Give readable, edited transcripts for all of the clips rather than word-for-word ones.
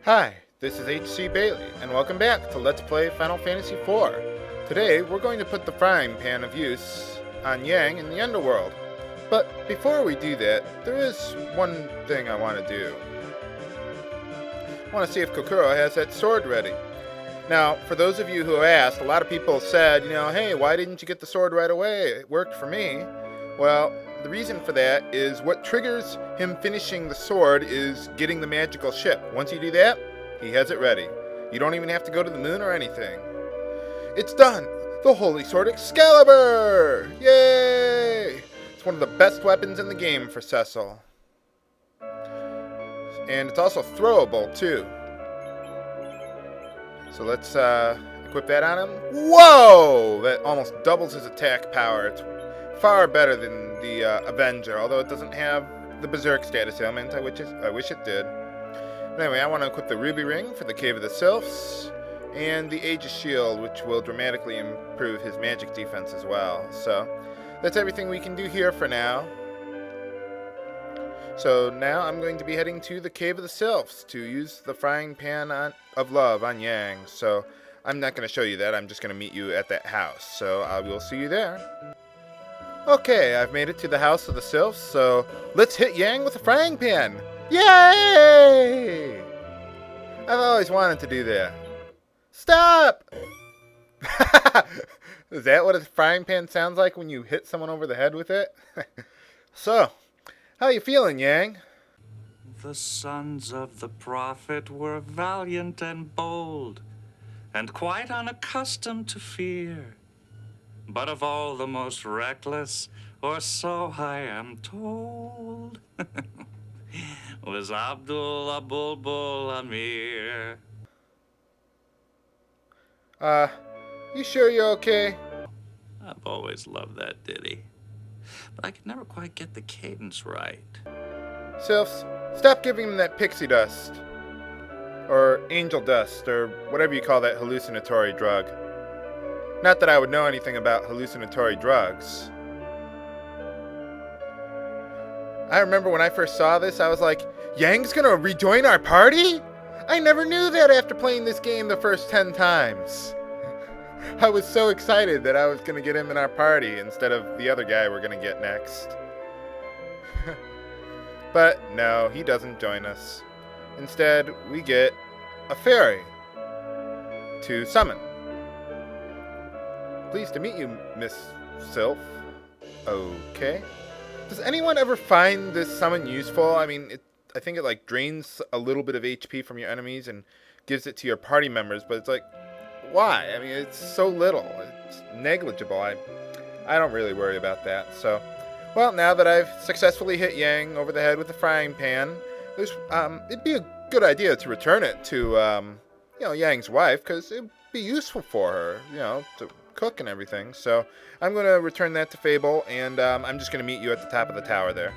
Hi, this is H.C. Bailey, and welcome back to Let's Play Final Fantasy IV. Today, we're going to put the frying pan of use on Yang in the Underworld. But before we do that, there is one thing I want to do. I want to see if Kokoro has that sword ready. Now, for those of you who asked, a lot of people said, hey, why didn't you get the sword right away? It worked for me. Well, the reason for that is what triggers him finishing the sword is getting the magical ship. Once you do that, he has it ready. You don't even have to go to the moon or anything. It's done! The Holy Sword Excalibur! Yay! It's one of the best weapons in the game for Cecil. And it's also throwable, too. So let's equip that on him. Whoa! That almost doubles his attack power. It's far better than the Avenger, although it doesn't have the Berserk status ailment. I wish it did. But anyway, I want to equip the Ruby Ring for the Cave of the Sylphs, and the Aegis Shield, which will dramatically improve his magic defense as well. So that's everything we can do here for now. So now I'm going to be heading to the Cave of the Sylphs to use the frying pan of love on Yang. So I'm not going to show you that. I'm just going to meet you at that house. So I will see you there. Okay, I've made it to the House of the Sylphs, so let's hit Yang with a frying pan! Yay! I've always wanted to do that. Stop! Is that what a frying pan sounds like when you hit someone over the head with it? So, how you feeling, Yang? The sons of the prophet were valiant and bold, and quite unaccustomed to fear. But of all the most reckless, or so I am told, was Abdul Bulbul Amir. You sure you're okay? I've always loved that ditty, but I could never quite get the cadence right. Sylphs, stop giving him that pixie dust. Or angel dust, or whatever you call that hallucinatory drug. Not that I would know anything about hallucinatory drugs. I remember when I first saw this, I was like, Yang's gonna rejoin our party? I never knew that after playing this game the first 10 times. I was so excited that I was gonna get him in our party instead of the other guy we're gonna get next. But no, he doesn't join us. Instead, we get a fairy to summon. Pleased to meet you, Miss Sylph. Okay. Does anyone ever find this summon useful? I mean, I think it drains a little bit of HP from your enemies and gives it to your party members, but it's why? I mean, it's so little. It's negligible. I don't really worry about that. So, well, now that I've successfully hit Yang over the head with the frying pan, it'd be a good idea to return it to, Yang's wife, because it'd be useful for her, to cook and everything. So I'm going to return that to Fable, and I'm just going to meet you at the top of the tower there.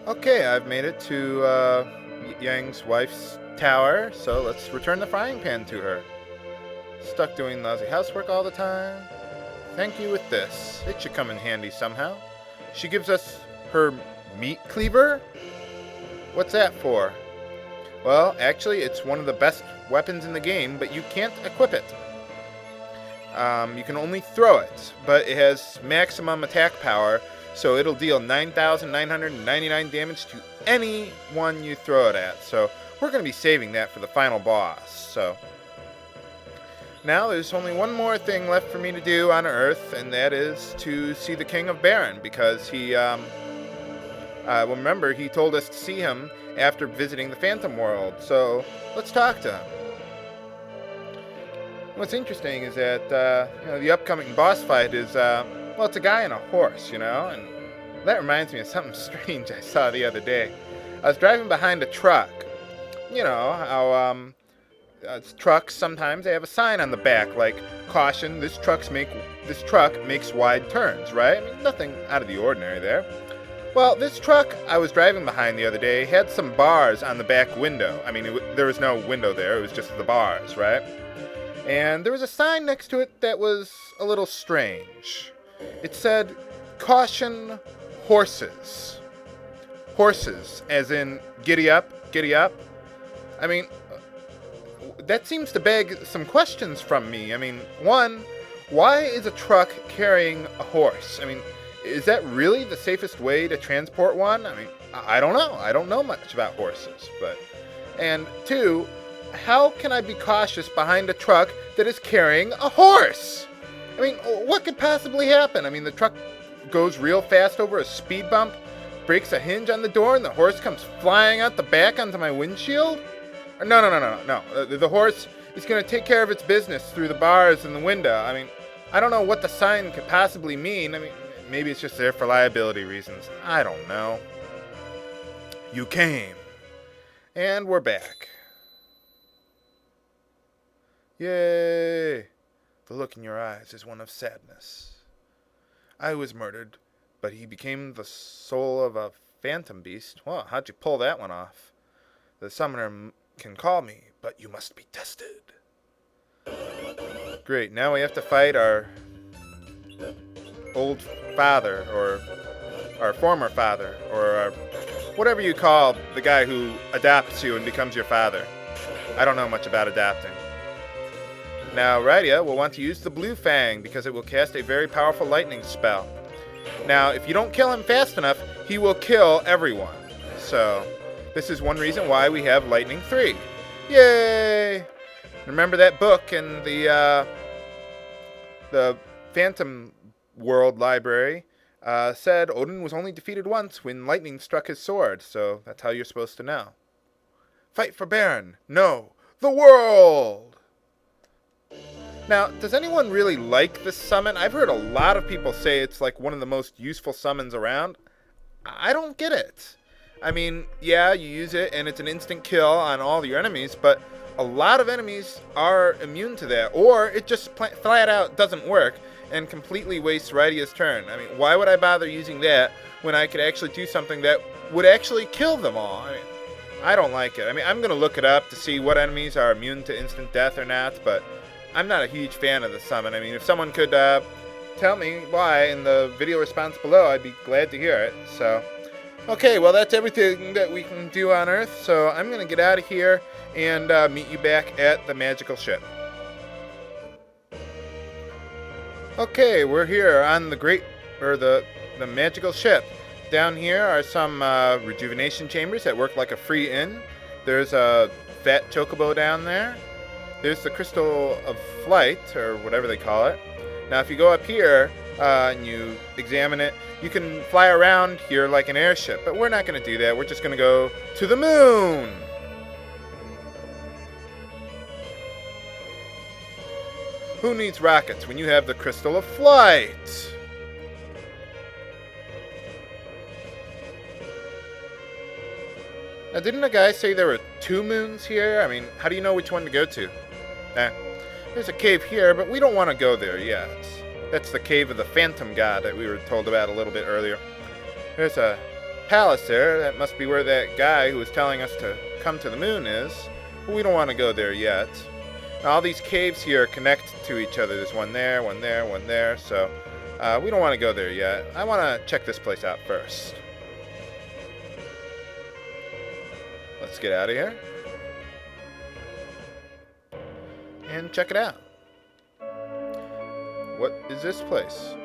Okay, I've made it to Yang's wife's tower, so let's return the frying pan to her. Stuck doing lousy housework all the time. Thank you with this. It should come in handy somehow. She gives us her meat cleaver? What's that for? Well, actually, it's one of the best weapons in the game, but you can't equip it. You can only throw it, but it has maximum attack power, so it'll deal 9,999 damage to anyone you throw it at. So we're going to be saving that for the final boss. So now there's only one more thing left for me to do on Earth, and that is to see the King of Baron, because he, remember, he told us to see him after visiting the Phantom World. So let's talk to him. What's interesting is that, the upcoming boss fight is, it's a guy on a horse, and that reminds me of something strange I saw the other day. I was driving behind a truck. You know how, trucks, sometimes they have a sign on the back, like, caution, this truck makes wide turns, right? I mean, nothing out of the ordinary there. Well, this truck I was driving behind the other day had some bars on the back window. I mean, there was no window there, it was just the bars, right? And there was a sign next to it that was a little strange. It said, caution, horses. Horses, as in, giddy up, giddy up. I mean, that seems to beg some questions from me. I mean, one, why is a truck carrying a horse? I mean, is that really the safest way to transport one? I mean, I don't know. I don't know much about horses, but. And two, how can I be cautious behind a truck that is carrying a horse? I mean, what could possibly happen? I mean, the truck goes real fast over a speed bump, breaks a hinge on the door, and the horse comes flying out the back onto my windshield? No. The horse is going to take care of its business through the bars and the window. I mean, I don't know what the sign could possibly mean. I mean, maybe it's just there for liability reasons. I don't know. You came. And we're back. Yay! The look in your eyes is one of sadness. I was murdered, but he became the soul of a phantom beast. Well, how'd you pull that one off? The summoner can call me, but you must be tested. Great, now we have to fight our old father, or our former father, or our, whatever you call the guy who adopts you and becomes your father. I don't know much about adapting. Now, Radia will want to use the Blue Fang because it will cast a very powerful lightning spell. Now, if you don't kill him fast enough, he will kill everyone. So, this is one reason why we have Lightning 3. Yay! Remember that book in the Phantom World Library said Odin was only defeated once when lightning struck his sword, so that's how you're supposed to know. Fight for Baron. No, the world! Now, does anyone really like this summon? I've heard a lot of people say it's like one of the most useful summons around. I don't get it. I mean, yeah, you use it and it's an instant kill on all your enemies, but a lot of enemies are immune to that, or it just flat out doesn't work and completely wastes Radia's turn. I mean, why would I bother using that when I could actually do something that would actually kill them all? I mean, I don't like it. I mean, I'm going to look it up to see what enemies are immune to instant death or not, but I'm not a huge fan of the summon. I mean, if someone could tell me why in the video response below, I'd be glad to hear it. So, okay, well, that's everything that we can do on Earth, so I'm going to get out of here and meet you back at the magical ship. Okay, we're here on the magical ship. Down here are some rejuvenation chambers that work like a free inn. There's a fat chocobo down there. There's the Crystal of Flight, or whatever they call it. Now, if you go up here and you examine it, you can fly around here like an airship. But we're not going to do that. We're just going to go to the moon. Who needs rockets when you have the Crystal of Flight? Now, didn't a guy say there were 2 moons here? I mean, how do you know which one to go to? There's a cave here, but we don't want to go there yet. That's the cave of the Phantom God that we were told about a little bit earlier. There's a palace there. That must be where that guy who was telling us to come to the moon is. But we don't want to go there yet. Now, all these caves here connect to each other. There's one there, one there, one there. So we don't want to go there yet. I want to check this place out first. Let's get out of here and check it out. What is this place?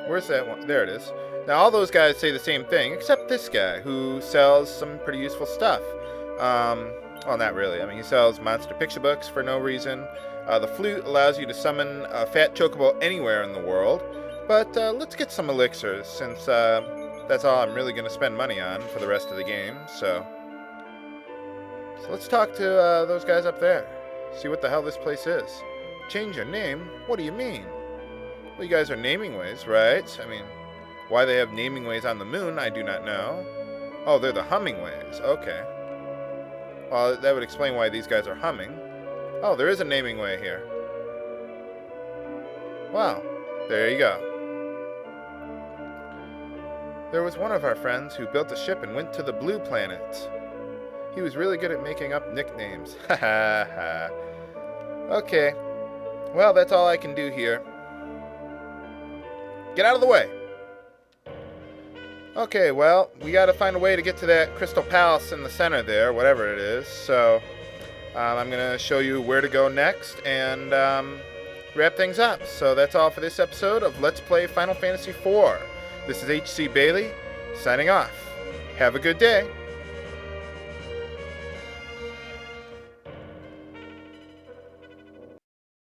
Where's that one? There it is. Now, all those guys say the same thing, except this guy, who sells some pretty useful stuff. Well, not really. I mean, he sells monster picture books for no reason. The flute allows you to summon a fat chocobo anywhere in the world. But let's get some elixirs, since that's all I'm really going to spend money on for the rest of the game. So let's talk to those guys up there. See what the hell this place is. Change your name? What do you mean? Well, you guys are naming ways, right? I mean, why they have naming ways on the moon, I do not know. Oh, they're the humming ways. Okay. Well, that would explain why these guys are humming. Oh, there is a naming way here. Wow. There you go. There was one of our friends who built a ship and went to the blue planet. He was really good at making up nicknames. Ha ha ha. Okay. Well, that's all I can do here. Get out of the way. Okay, well, we got to find a way to get to that Crystal Palace in the center there, whatever it is. So I'm going to show you where to go next and wrap things up. So that's all for this episode of Let's Play Final Fantasy IV. This is HC Bailey, signing off. Have a good day.